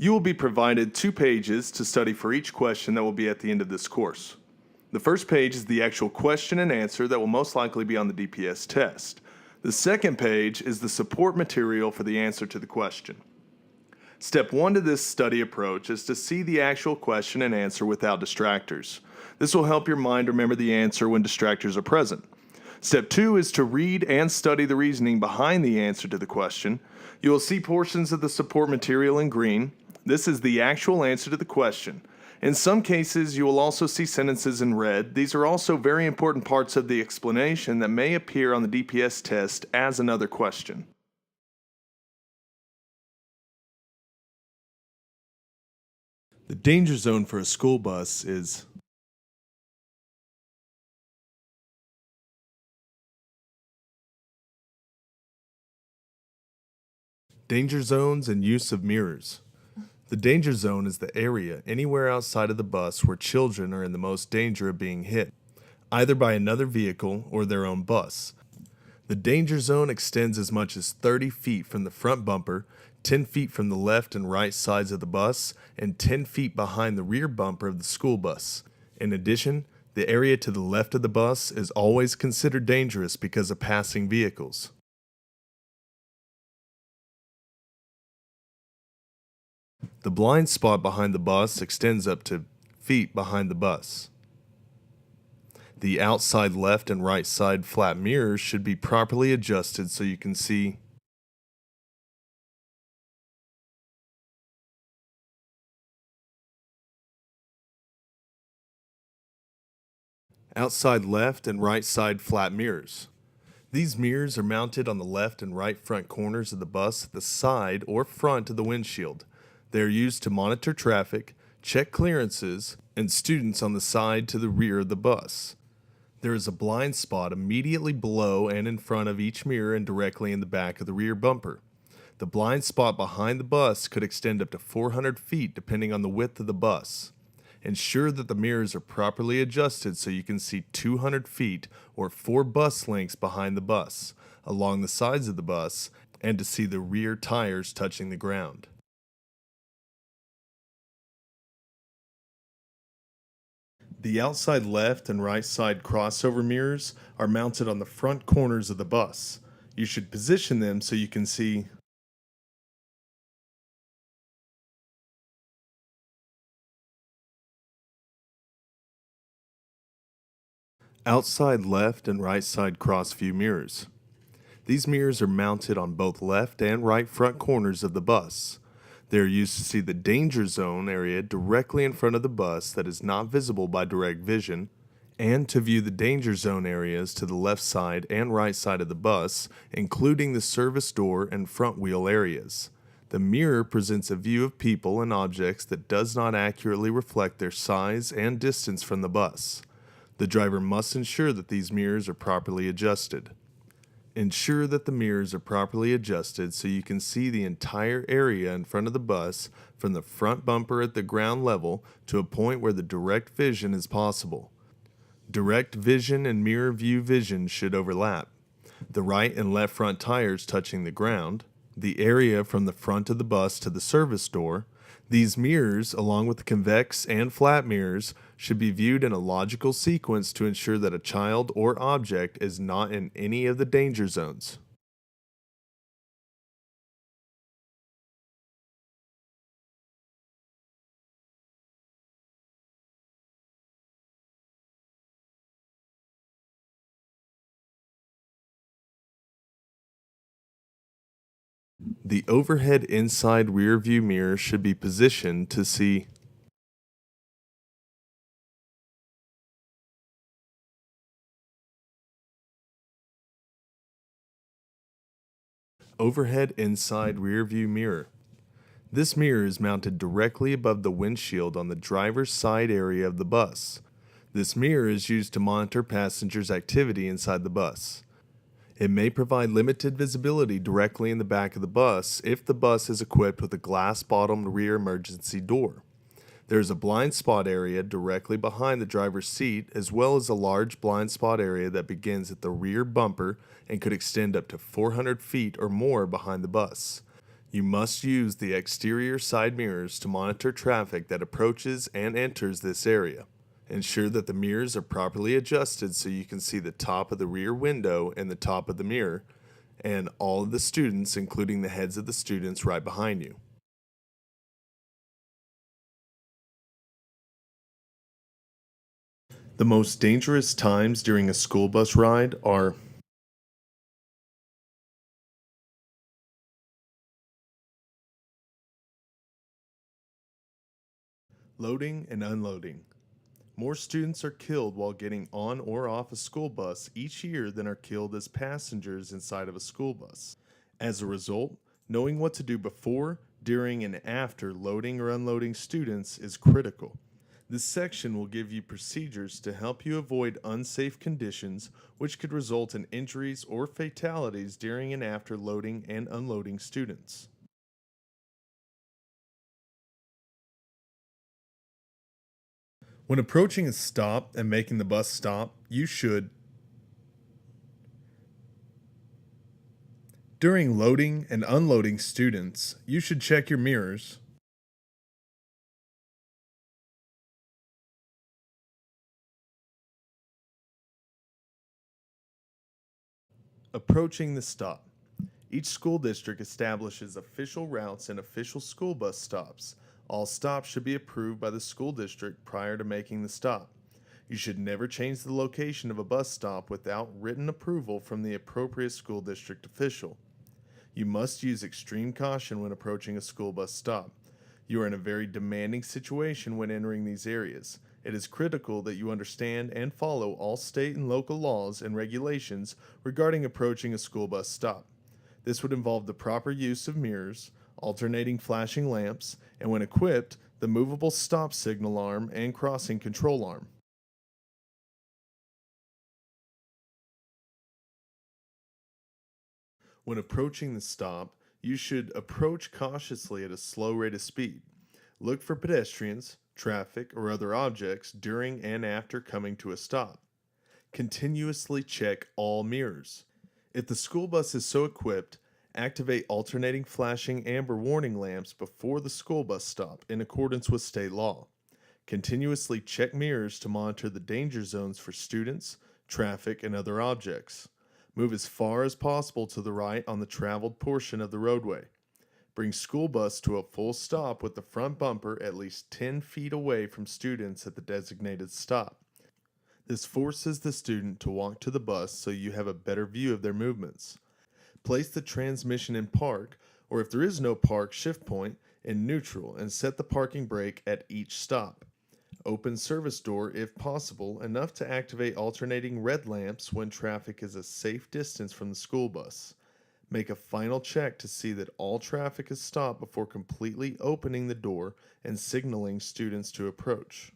You will be provided 2 pages to study for each question that will be at the end of this course. The first page is the actual question and answer that will most likely be on the DPS test. The second page is the support material for the answer to the question. Step 1 to this study approach is to see the actual question and answer without distractors. This will help your mind remember the answer when distractors are present. Step 2 is to read and study the reasoning behind the answer to the question. You will see portions of the support material in green. This is the actual answer to the question. In some cases, you will also see sentences in red. These are also very important parts of the explanation that may appear on the DPS test as another question. The danger zone for a school bus is danger zones and use of mirrors. The danger zone is the area anywhere outside of the bus where children are in the most danger of being hit, either by another vehicle or their own bus. The danger zone extends as much as 30 feet from the front bumper, 10 feet from the left and right sides of the bus, and 10 feet behind the rear bumper of the school bus. In addition, the area to the left of the bus is always considered dangerous because of passing vehicles. The blind spot behind the bus extends up to feet behind the bus. The outside left and right side flat mirrors should be properly adjusted so you can see outside left and right side flat mirrors. These mirrors are mounted on the left and right front corners of the bus at the side or front of the windshield. They are used to monitor traffic, check clearances, and students on the side to the rear of the bus. There is a blind spot immediately below and in front of each mirror and directly in the back of the rear bumper. The blind spot behind the bus could extend up to 400 feet depending on the width of the bus. Ensure that the mirrors are properly adjusted so you can see 200 feet or 4 bus lengths behind the bus, along the sides of the bus, and to see the rear tires touching the ground. The outside left and right side crossover mirrors are mounted on the front corners of the bus. You should position them so you can see outside left and right side cross view mirrors. These mirrors are mounted on both left and right front corners of the bus. They are used to see the danger zone area directly in front of the bus that is not visible by direct vision, and to view the danger zone areas to the left side and right side of the bus, including the service door and front wheel areas. The mirror presents a view of people and objects that does not accurately reflect their size and distance from the bus. The driver must ensure that these mirrors are properly adjusted. Ensure that the mirrors are properly adjusted so you can see the entire area in front of the bus from the front bumper at the ground level to a point where the direct vision is possible. Direct vision and mirror view vision should overlap. The right and left front tires touching the ground, the area from the front of the bus to the service door. These mirrors, along with the convex and flat mirrors, should be viewed in a logical sequence to ensure that a child or object is not in any of the danger zones. The overhead inside rear view mirror should be positioned to see overhead inside rear view mirror. This mirror is mounted directly above the windshield on the driver's side area of the bus. This mirror is used to monitor passengers' activity inside the bus. It may provide limited visibility directly in the back of the bus if the bus is equipped with a glass-bottomed rear emergency door. There is a blind spot area directly behind the driver's seat, as well as a large blind spot area that begins at the rear bumper and could extend up to 400 feet or more behind the bus. You must use the exterior side mirrors to monitor traffic that approaches and enters this area. Ensure that the mirrors are properly adjusted so you can see the top of the rear window and the top of the mirror, and all of the students, including the heads of the students right behind you. The most dangerous times during a school bus ride are loading and unloading. More students are killed while getting on or off a school bus each year than are killed as passengers inside of a school bus. As a result, knowing what to do before, during, and after loading or unloading students is critical. This section will give you procedures to help you avoid unsafe conditions which could result in injuries or fatalities during and after loading and unloading students. When approaching a stop and making the bus stop, you should, during loading and unloading students, you should check your mirrors. Approaching the stop. Each school district establishes official routes and official school bus stops. All stops should be approved by the school district prior to making the stop. You should never change the location of a bus stop without written approval from the appropriate school district official. You must use extreme caution when approaching a school bus stop. You are in a very demanding situation when entering these areas. It is critical that you understand and follow all state and local laws and regulations regarding approaching a school bus stop. This would involve the proper use of mirrors, alternating flashing lamps, and when equipped, the movable stop signal arm and crossing control arm. When approaching the stop, you should approach cautiously at a slow rate of speed. Look for pedestrians, traffic, or other objects during and after coming to a stop. Continuously check all mirrors. If the school bus is so equipped, activate alternating flashing amber warning lamps before the school bus stop in accordance with state law. Continuously check mirrors to monitor the danger zones for students, traffic, and other objects. Move as far as possible to the right on the traveled portion of the roadway. Bring school bus to a full stop with the front bumper at least 10 feet away from students at the designated stop. This forces the student to walk to the bus so you have a better view of their movements. Place the transmission in park, or if there is no park shift point, in neutral and set the parking brake at each stop. Open service door if possible, enough to activate alternating red lamps when traffic is a safe distance from the school bus. Make a final check to see that all traffic is stopped before completely opening the door and signaling students to approach.